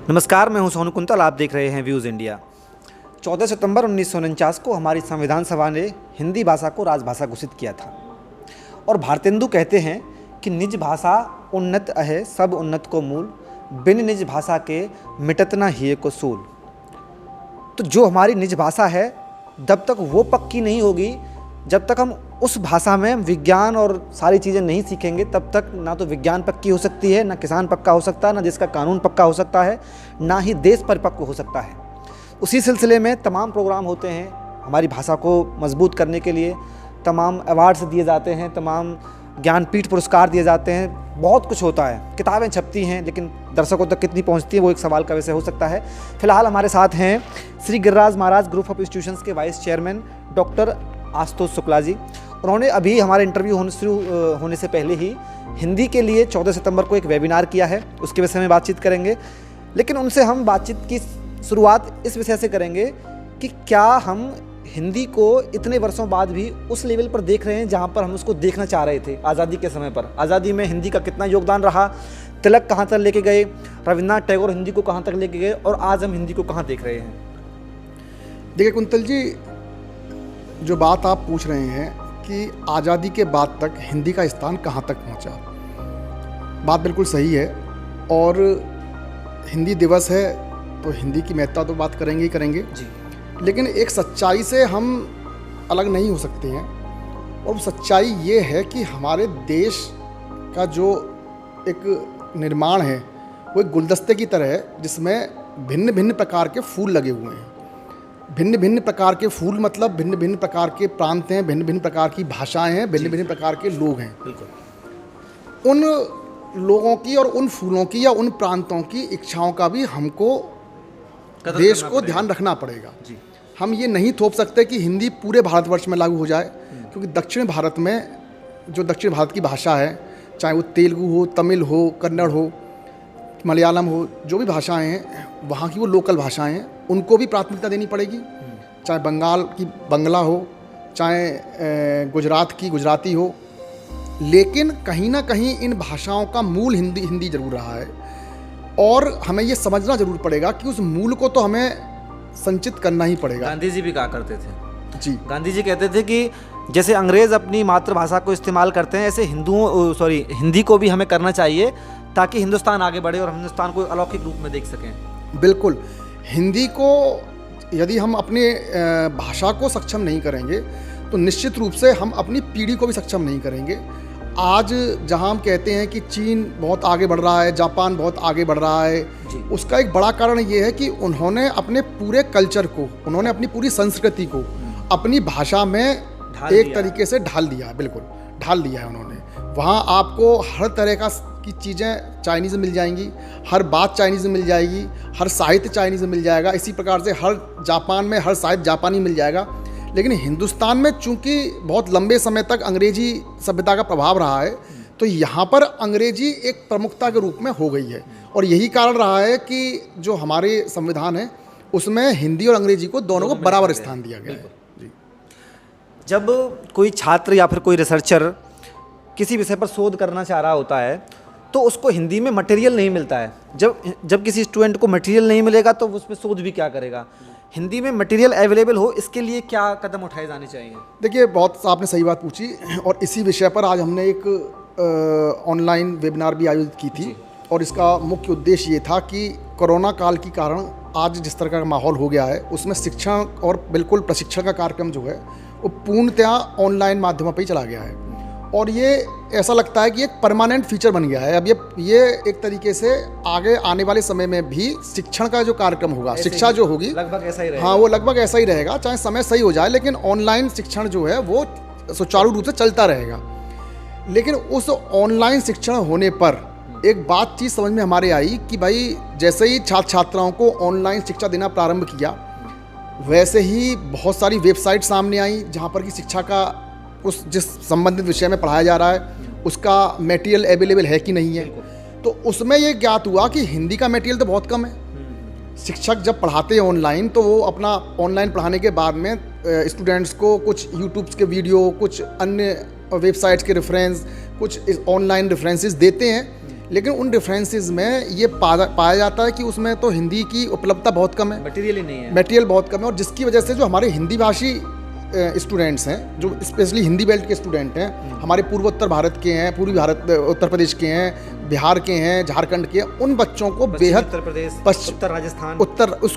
नमस्कार, मैं हूं सोनू कुंतल। आप देख रहे हैं व्यूज़ इंडिया। 14 सितंबर 1949 को हमारी संविधान सभा ने हिंदी भाषा को राजभाषा घोषित किया था। और भारतेंदु कहते हैं कि निज भाषा उन्नत अहे सब उन्नत को मूल, बिन निज भाषा के मिटत न हिय को सूल। तो जो हमारी निज भाषा है, जब तक वो पक्की नहीं होगी, जब तक हम उस भाषा में विज्ञान और सारी चीज़ें नहीं सीखेंगे, तब तक ना तो विज्ञान पक्की हो सकती है, ना किसान पक्का हो सकता है, ना देश का कानून पक्का हो सकता है, ना ही देश परिपक्व हो सकता है। उसी सिलसिले में तमाम प्रोग्राम होते हैं हमारी भाषा को मजबूत करने के लिए। तमाम अवार्ड्स दिए जाते हैं, तमाम ज्ञानपीठ पुरस्कार दिए जाते हैं, बहुत कुछ होता है। किताबें छपती हैं, लेकिन दर्शकों तक कितनी पहुंचती है वो एक सवाल का विषय हो सकता है। फिलहाल हमारे साथ हैं Shri Giriraj Maharaj group of institutions के vice chairman doctor Ashutosh Shukla ji. उन्होंने अभी हमारे इंटरव्यू शुरू होने से पहले ही हिंदी के लिए 14 सितंबर को एक वेबिनार किया है, उसके विषय में बातचीत करेंगे। लेकिन उनसे हम बातचीत की शुरुआत इस विषय से करेंगे कि क्या हम हिंदी को इतने वर्षों बाद भी उस लेवल पर देख रहे हैं जहां पर हम उसको देखना चाह रहे थे आज़ादी के समय पर। आज़ादी में हिंदी का कितना योगदान रहा, तिलक कहाँ तक लेके गए, रविन्द्रनाथ टैगोर हिंदी को कहाँ तक लेके गए, और आज हम हिंदी को कहाँ देख रहे हैं। देखिए कुंतल जी, जो बात आप पूछ रहे हैं कि आज़ादी के बाद तक हिंदी का स्थान कहाँ तक पहुँचा, बात बिल्कुल सही है। और हिंदी दिवस है तो हिंदी की महत्ता तो बात करेंगे ही करेंगे जी। लेकिन एक सच्चाई से हम अलग नहीं हो सकते हैं, और वो सच्चाई ये है कि हमारे देश का जो एक निर्माण है वो एक गुलदस्ते की तरह है, जिसमें भिन्न भिन्न प्रकार के फूल लगे हुए हैं। भिन्न भिन्न प्रकार के फूल मतलब भिन्न भिन्न प्रकार के प्रांत हैं, भिन्न भिन्न प्रकार की भाषाएं हैं, भिन्न भिन्न प्रकार के लोग हैं। बिल्कुल। उन लोगों की और उन फूलों की या उन प्रांतों की इच्छाओं का भी हमको देश को ध्यान रखना पड़ेगा। हम ये नहीं थोप सकते कि हिंदी पूरे भारतवर्ष में लागू हो जाए, क्योंकि दक्षिण भारत में जो दक्षिण भारत की भाषा है, चाहे वो तेलुगु हो, तमिल हो, कन्नड़ हो, मलयालम हो, जो भी भाषाएं हैं वहाँ की वो लोकल भाषाएं हैं, उनको भी प्राथमिकता देनी पड़ेगी। चाहे बंगाल की बंगला हो, चाहे गुजरात की गुजराती हो, लेकिन कहीं ना कहीं इन भाषाओं का मूल हिंदी जरूर रहा है। और हमें ये समझना जरूर पड़ेगा कि उस मूल को तो हमें संचित करना ही पड़ेगा। गांधी जी भी कहा करते थे जी, गांधी जी कहते थे कि जैसे अंग्रेज़ अपनी मातृभाषा को इस्तेमाल करते हैं, ऐसे हिंदी को भी हमें करना चाहिए, ताकि हिंदुस्तान आगे बढ़े और हम हिंदुस्तान को अलौकिक रूप में देख सकें। बिल्कुल। हिंदी को यदि हम अपने भाषा को सक्षम नहीं करेंगे तो निश्चित रूप से हम अपनी पीढ़ी को भी सक्षम नहीं करेंगे। आज जहां हम कहते हैं कि चीन बहुत आगे बढ़ रहा है, जापान बहुत आगे बढ़ रहा है, उसका एक बड़ा कारण ये है कि उन्होंने अपने पूरे कल्चर को, उन्होंने अपनी पूरी संस्कृति को अपनी भाषा में एक तरीके से ढाल दिया है। बिल्कुल ढाल दिया है उन्होंने। वहाँ आपको हर तरह की चीज़ें चाइनीज़ में मिल जाएंगी, हर बात चाइनीज़ में मिल जाएगी, हर साहित्य चाइनीज़ में मिल जाएगा। इसी प्रकार से हर जापान में हर साहित्य जापानी मिल जाएगा। लेकिन हिंदुस्तान में चूंकि बहुत लंबे समय तक अंग्रेजी सभ्यता का प्रभाव रहा है, तो यहाँ पर अंग्रेजी एक प्रमुखता के रूप में हो गई है। और यही कारण रहा है कि जो हमारे संविधान है उसमें हिंदी और अंग्रेजी को दोनों को बराबर स्थान दिया गया है। जी। जब कोई छात्र या फिर कोई रिसर्चर किसी विषय पर शोध करना चाह रहा होता है तो उसको हिंदी में मटेरियल नहीं मिलता है। जब किसी स्टूडेंट को मटेरियल नहीं मिलेगा तो उस पर शोध भी क्या करेगा। हिंदी में मटेरियल अवेलेबल हो, इसके लिए क्या कदम उठाए जाने चाहिए। देखिए, बहुत आपने सही बात पूछी, और इसी विषय पर आज हमने एक ऑनलाइन वेबिनार भी आयोजित की थी। और इसका मुख्य उद्देश्य ये था कि कोरोना काल के कारण आज जिस तरह का माहौल हो गया है, उसमें शिक्षण और बिल्कुल प्रशिक्षण का कार्यक्रम जो है वो पूर्णतया ऑनलाइन माध्यमों पर ही चला गया है। और ये ऐसा लगता है कि एक परमानेंट फीचर बन गया है। अब ये एक तरीके से आगे आने वाले समय में भी शिक्षण का जो कार्यक्रम होगा, शिक्षा जो होगी लगभग ऐसा ही रहेगा। हाँ, वो लगभग ऐसा ही रहेगा, चाहे समय सही हो जाए, लेकिन ऑनलाइन शिक्षण जो है वो सुचारू रूप से चलता रहेगा। लेकिन उस ऑनलाइन शिक्षण होने पर एक बात चीज़ समझ में हमारे आई कि भाई जैसे ही छात्र छात्राओं को ऑनलाइन शिक्षा देना प्रारंभ किया, वैसे ही बहुत सारी वेबसाइट सामने आई जहाँ पर कि शिक्षा का उस जिस संबंधित विषय में पढ़ाया जा रहा है उसका मटेरियल अवेलेबल है कि नहीं है। तो उसमें ये ज्ञात हुआ कि हिंदी का मटेरियल तो बहुत कम है। शिक्षक जब पढ़ाते हैं ऑनलाइन तो वो अपना ऑनलाइन पढ़ाने के बाद में स्टूडेंट्स को कुछ यूट्यूब के वीडियो, कुछ अन्य वेबसाइट्स के रेफरेंस, कुछ ऑनलाइन रेफरेंसेस देते हैं, लेकिन उन रेफरेंसेस में ये पाया जाता है कि उसमें तो हिंदी की उपलब्धता बहुत कम है, मटेरियल ही नहीं है। मटेरियल बहुत कम है, और जिसकी वजह से जो हमारे हिंदी भाषी स्टूडेंट्स हैं, जो स्पेशली हिंदी बेल्ट के स्टूडेंट हैं, हमारे पूर्वोत्तर भारत के हैं, पूर्वी भारत उत्तर प्रदेश के हैं, बिहार के हैं, झारखंड के हैं, उन बच्चों को बेहद उत्तर प्रदेश, उत्तर राजस्थान,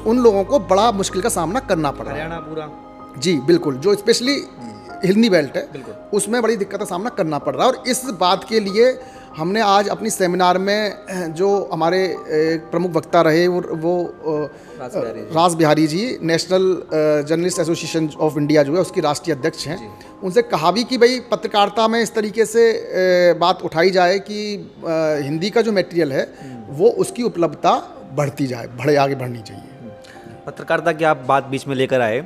उन लोगों को बड़ा मुश्किल का सामना करना पड़ रहा है। हरियाणा पूरा, जी बिल्कुल, जो स्पेशली हिंदी बेल्ट है उसमें बड़ी दिक्कत का सामना करना पड़ रहा है। और इस बात के लिए हमने आज अपनी सेमिनार में जो हमारे प्रमुख वक्ता रहे वो Ras Bihari ji, national journalist association of India जो है उसकी राष्ट्रीय अध्यक्ष हैं, उनसे कहा भी कि भाई पत्रकारिता में इस तरीके से बात उठाई जाए कि हिंदी का जो मटेरियल है वो उसकी उपलब्धता बढ़ती जाए, आगे बढ़नी चाहिए। पत्रकारिता की आप बात बीच में लेकर आए।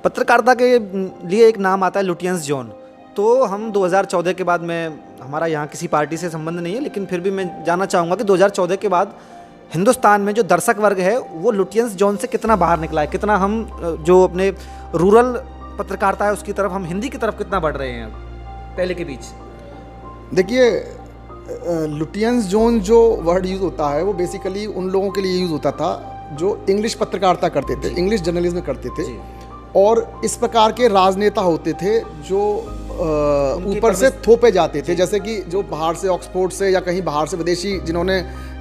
पत्रकारिता के लिए एक नाम आता है लुटियंस जॉन। तो हम 2014 के बाद में, हमारा यहाँ किसी पार्टी से संबंध नहीं है, लेकिन फिर भी मैं जानना चाहूँगा कि 2014 के बाद हिंदुस्तान में जो दर्शक वर्ग है वो लुटियंस जॉन से कितना बाहर निकला है, कितना हम जो अपने रूरल पत्रकारिता है उसकी तरफ, हम हिंदी की तरफ कितना बढ़ रहे हैं पहले के बीच? देखिए, लुटियंस जोन जो वर्ड यूज़ होता है वो बेसिकली उन लोगों के लिए यूज़ होता था जो इंग्लिश पत्रकारिता करते थे, इंग्लिश जर्नलिज्म करते थे, और इस प्रकार के राजनेता होते थे जो ऊपर से थोपे जाते थे, जैसे कि जो बाहर से ऑक्सफोर्ड से या कहीं बाहर से विदेशी जिन्होंने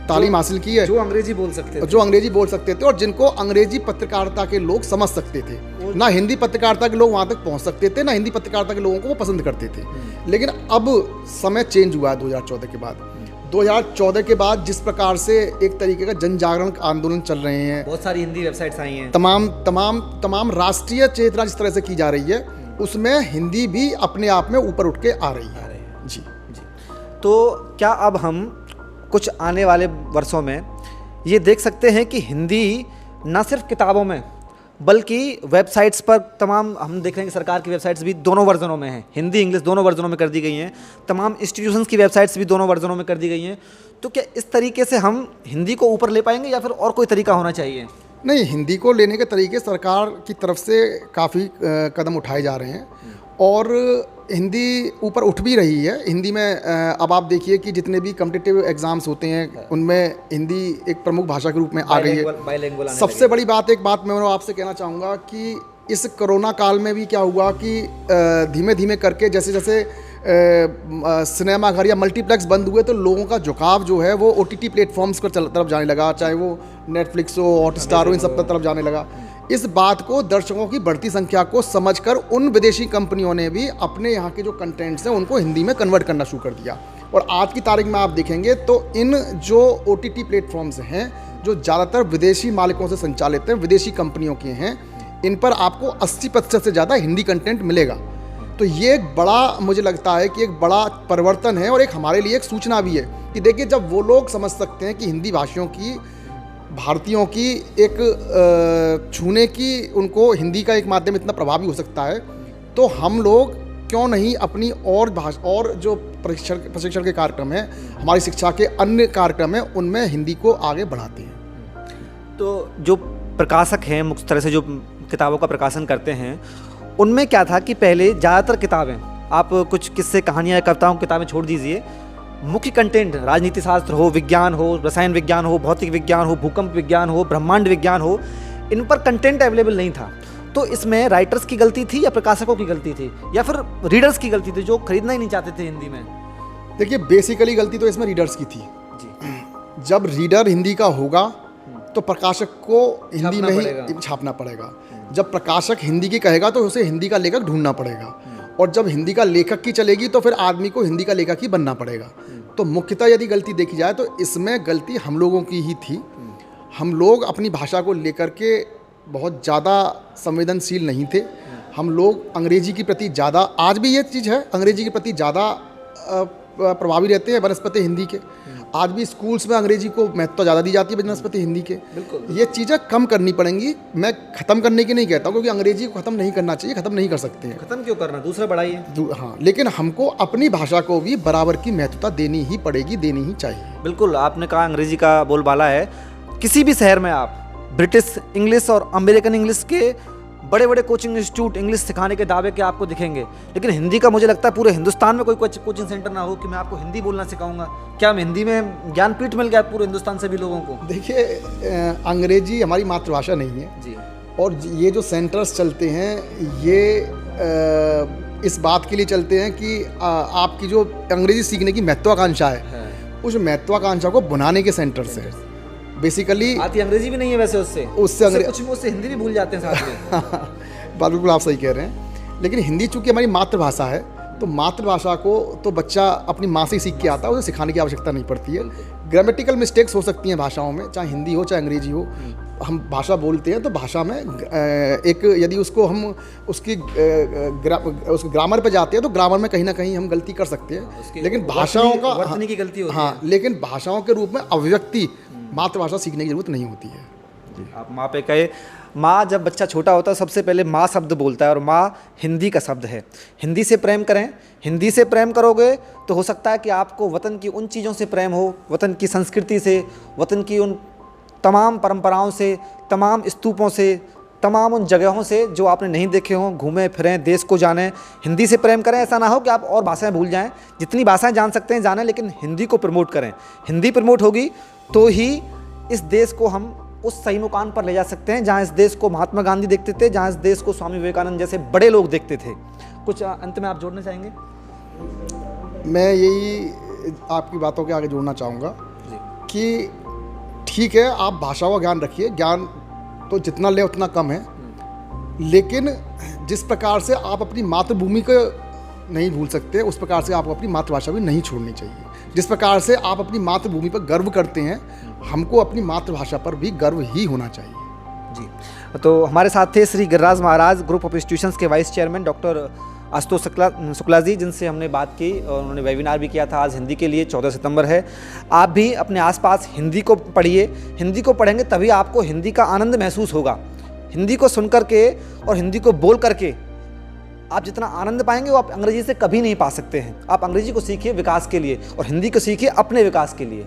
तालीम हासिल की है, जो अंग्रेजी बोल सकते थे और जिनको अंग्रेजी पत्रकारिता के लोग समझ सकते थे। ना हिंदी पत्रकारिता के लोग वहाँ तक पहुँच सकते थे, ना हिंदी पत्रकारिता के लोगों को वो पसंद करते थे। लेकिन अब समय चेंज हुआ है 2014 के बाद। 2014 के बाद जिस प्रकार से एक तरीके का जन जागरण आंदोलन चल रहे हैं, बहुत सारी हिंदी वेबसाइट्स आई हैं, तमाम राष्ट्रीय चेतना जिस तरह से की जा रही है, उसमें हिंदी भी अपने आप में ऊपर उठ के आ रही है। जी। तो क्या अब हम कुछ आने वाले वर्षों में ये देख सकते हैं कि हिंदी ना सिर्फ किताबों में बल्कि वेबसाइट्स पर तमाम, हम देख रहे हैं कि सरकार की वेबसाइट्स भी दोनों वर्जनों में हैं, हिंदी इंग्लिश दोनों वर्जनों में कर दी गई हैं, तमाम इंस्टीट्यूशंस की वेबसाइट्स भी दोनों वर्जनों में कर दी गई हैं। तो क्या इस तरीके से हम हिंदी को ऊपर ले पाएंगे या फिर और कोई तरीका होना चाहिए? नहीं, हिंदी को लेने के तरीके सरकार की तरफ से काफ़ी कदम उठाए जा रहे हैं और हिंदी ऊपर उठ भी रही है। हिंदी में अब आप देखिए कि जितने भी कॉम्पिटिटिव एग्ज़ाम्स होते हैं उनमें हिंदी एक प्रमुख भाषा के रूप में आ गई है। सबसे बड़ी बात, एक बात मैं आपसे कहना चाहूँगा कि इस कोरोना काल में भी क्या हुआ कि धीमे धीमे करके जैसे जैसे सिनेमा घर या मल्टीप्लेक्स बंद हुए तो लोगों का झुकाव जो है वो OTT प्लेटफॉर्म्स पर तरफ जाने लगा, चाहे वो नेटफ्लिक्स हो, हॉटस्टार हो, इन सब तरफ जाने लगा। इस बात को, दर्शकों की बढ़ती संख्या को समझकर उन विदेशी कंपनियों ने भी अपने यहाँ के जो कंटेंट्स हैं उनको हिंदी में कन्वर्ट करना शुरू कर दिया। और आज की तारीख में आप देखेंगे तो इन जो OTT प्लेटफॉर्म्स हैं जो ज़्यादातर विदेशी मालिकों से संचालित हैं, विदेशी कंपनियों के हैं, इन पर आपको 80% से ज़्यादा हिंदी कंटेंट मिलेगा। तो ये एक बड़ा, मुझे लगता है कि एक बड़ा परिवर्तन है और एक हमारे लिए एक सूचना भी है कि देखिए, जब वो लोग समझ सकते हैं कि हिंदी भाषियों की, भारतीयों की एक छूने की, उनको हिंदी का एक माध्यम इतना प्रभावी हो सकता है, तो हम लोग क्यों नहीं अपनी और भाषा और जो प्रशिक्षण के कार्यक्रम हैं, हमारी शिक्षा के अन्य कार्यक्रम हैं, उनमें हिंदी को आगे बढ़ाते हैं। तो जो प्रकाशक हैं, मुख्य तरह से जो किताबों का प्रकाशन करते हैं, उनमें क्या था कि पहले ज़्यादातर किताबें, आप कुछ किस्से, कहानियाँ, कविताओं, किताबें छोड़ दीजिए, मुख्य कंटेंट राजनीति शास्त्र हो, विज्ञान हो, रसायन विज्ञान हो, भौतिक विज्ञान हो, भूकंप विज्ञान हो, ब्रह्मांड विज्ञान हो, इन पर कंटेंट अवेलेबल नहीं था। तो इसमें राइटर्स की गलती थी या प्रकाशकों की गलती थी या फिर रीडर्स की गलती थी जो खरीदना ही नहीं चाहते थे हिंदी में? देखिए, बेसिकली गलती तो इसमें रीडर्स की थी जी। जब रीडर हिंदी का होगा तो प्रकाशक को हिंदी में ही छापना पड़ेगा। जब प्रकाशक हिंदी की कहेगा तो उसे हिंदी का लेखक ढूंढना पड़ेगा, और जब हिंदी का लेखक की चलेगी तो फिर आदमी को हिंदी का लेखक ही बनना पड़ेगा। तो मुख्यतः यदि गलती देखी जाए तो इसमें गलती हम लोगों की ही थी। हम लोग अपनी भाषा को लेकर के बहुत ज़्यादा संवेदनशील नहीं थे। हम लोग अंग्रेजी के प्रति ज़्यादा, आज भी ये चीज़ है, अंग्रेजी के प्रति ज़्यादा प्रभावी रहते हैं बनस्पति हिंदी के। आज भी स्कूल्स में अंग्रेजी को महत्व ज़्यादा दी जाती है बनस्पति हिंदी के। बिल्कुल, ये चीज़ें कम करनी पड़ेंगी। मैं ख़त्म करने की नहीं कहता हूँ, क्योंकि अंग्रेजी को ख़त्म नहीं करना चाहिए, ख़त्म नहीं कर सकते हैं। ख़त्म क्यों करना, दूसरा बढ़ाइए। हाँ, लेकिन हमको अपनी भाषा को भी बराबर की महत्वता देनी ही पड़ेगी, देनी ही चाहिए। बिल्कुल, आपने कहा अंग्रेजी का बोलबाला है। किसी भी शहर में आप ब्रिटिश इंग्लिश और अमेरिकन इंग्लिश के बड़े बड़े कोचिंग इंस्टीट्यूट इंग्लिश सिखाने के दावे के आपको दिखेंगे, लेकिन हिंदी का मुझे लगता है पूरे हिंदुस्तान में कोई कोचिंग सेंटर ना हो कि मैं आपको हिंदी बोलना सिखाऊंगा। क्या मैं हिंदी में ज्ञानपीठ मिल गया पूरे हिंदुस्तान से भी लोगों को? देखिए, अंग्रेजी हमारी मातृभाषा नहीं है जी। और ये जो सेंटर्स चलते हैं ये इस बात के लिए चलते हैं कि आपकी जो अंग्रेजी सीखने की महत्वाकांक्षा है उस महत्वाकांक्षा को बनाने के सेंटर्स हैं बेसिकली। आती अंग्रेजी भी नहीं है वैसे उससे कुछ उससे हिंदी भी भूल जाते हैं साथ में। बात बिल्कुल आप सही कह रहे हैं, लेकिन हिंदी चूँकि हमारी मातृभाषा है तो मातृभाषा को तो बच्चा अपनी माँ से ही सीख के आता है, उसे सिखाने की आवश्यकता नहीं पड़ती है। ग्रामेटिकल मिस्टेक्स हो सकती हैं भाषाओं में, चाहे हिंदी हो चाहे अंग्रेजी हो। हम भाषा बोलते हैं तो भाषा में एक यदि उसको हम उसकी उसके ग्रामर पे जाते हैं तो ग्रामर में कहीं ना कहीं हम गलती कर सकते हैं, लेकिन भाषाओं का वर्तनी की गलती होती है, लेकिन भाषाओं के रूप में अभिव्यक्ति मातृभाषा सीखने की जरूरत नहीं होती है। आप माँ पे कहे, माँ जब बच्चा छोटा होता है सबसे पहले माँ शब्द बोलता है और माँ हिंदी का शब्द है। हिंदी से प्रेम करें, हिंदी से प्रेम करोगे तो हो सकता है कि आपको वतन की उन चीज़ों से प्रेम हो, वतन की संस्कृति से, वतन की उन तमाम परंपराओं से, तमाम स्तूपों से, तमाम उन जगहों से जो आपने नहीं देखे हों, घूमें फिरें, देश को जानें। हिंदी से प्रेम करें, ऐसा ना हो कि आप और भाषाएं भूल जाएं। जितनी भाषाएं जान सकते हैं जानें, लेकिन हिंदी को प्रमोट करें। हिंदी प्रमोट होगी तो ही इस देश को हम उस सही मुकाम पर ले जा सकते हैं जहां इस देश को महात्मा गांधी देखते थे, जहां इस देश को स्वामी विवेकानंद जैसे बड़े लोग देखते थे। कुछ अंत में आप जोड़ना चाहेंगे? मैं यही आपकी बातों के आगे जोड़ना चाहूँगा कि ठीक है, आप भाषाओं का ज्ञान रखिए, ज्ञान तो जितना ले उतना कम है, लेकिन जिस प्रकार से आप अपनी मातृभूमि को नहीं भूल सकते उस प्रकार से आपको अपनी मातृभाषा भी नहीं छोड़नी चाहिए। जिस प्रकार से आप अपनी मातृभूमि पर गर्व करते हैं, हमको अपनी मातृभाषा पर भी गर्व ही होना चाहिए। जी, तो हमारे साथ थे Shri Giriraj Maharaj, group of institutions के vice chairman doctor Ashutosh Shukla ji, जिनसे हमने बात की और उन्होंने वेबिनार भी किया था। आज हिंदी के लिए 14 सितंबर है। आप भी अपने आसपास हिंदी को पढ़िए। हिंदी को पढ़ेंगे तभी आपको हिंदी का आनंद महसूस होगा। हिंदी को सुन करके और हिंदी को बोल करके आप जितना आनंद पाएंगे वो आप अंग्रेजी से कभी नहीं पा सकते हैं। आप अंग्रेजी को सीखिए विकास के लिए और हिंदी को सीखिए अपने विकास के लिए।